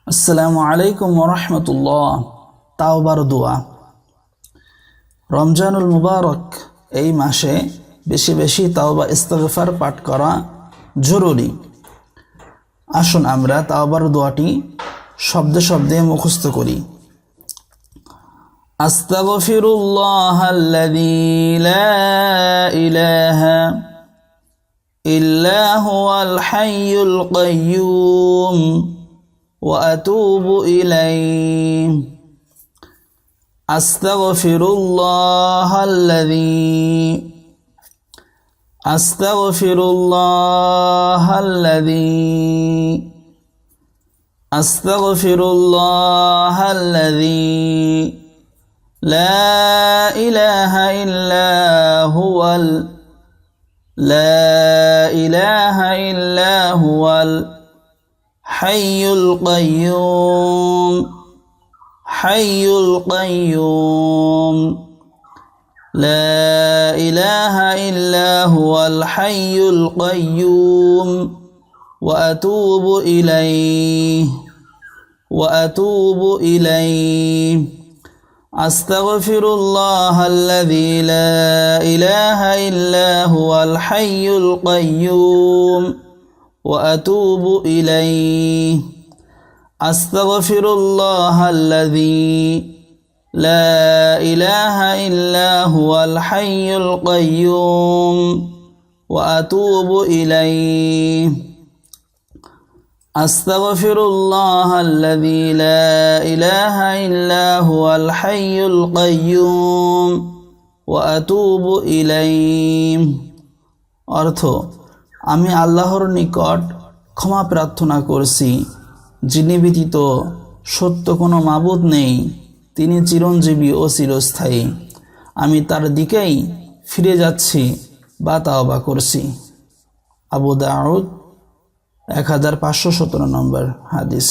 আসসালামু আলাইকুম ওয়া রাহমাতুল্লাহ। তাওবার দোয়া। রমজানুল মুবারক এই মাসে বেশি বেশি তাওবা ইস্তিগফার পাঠ করা জরুরি। আসুন আমরা তাওবার দোয়াটি শব্দে শব্দে মুখস্থ করি। আস্তাগফিরুল্লাহাল্লাযী লা ইলাহা ইল্লা হুয়াল হাইয়ুল কাইয়্যুম وأتوب إليه أستغفر الله الذي أستغفر الله الذي لا إله إلا هو حي القيوم لا إله إلا هو الحي القيوم وأتوب إليه أستغفر الله الذي لا إله إلا هو الحي القيوم وأتوب إليه أستغفر الله الذي لا إله إلا هو الحي القيوم وأتوب إليه أستغفر الله الذي لا إله إلا هو الحي القيوم وأتوب إليه। অর্থ, আমি আল্লাহর নিকট ক্ষমা প্রার্থনা করছি, যিনি ব্যতীত সত্য কোনো মাবুদ নেই, তিনি চিরঞ্জীবী ও চিরস্থায়ী। আমি তার দিকেই ফিরে যাচ্ছি বা তাওবা করছি। আবু দাউদ 1517 নম্বর হাদিস।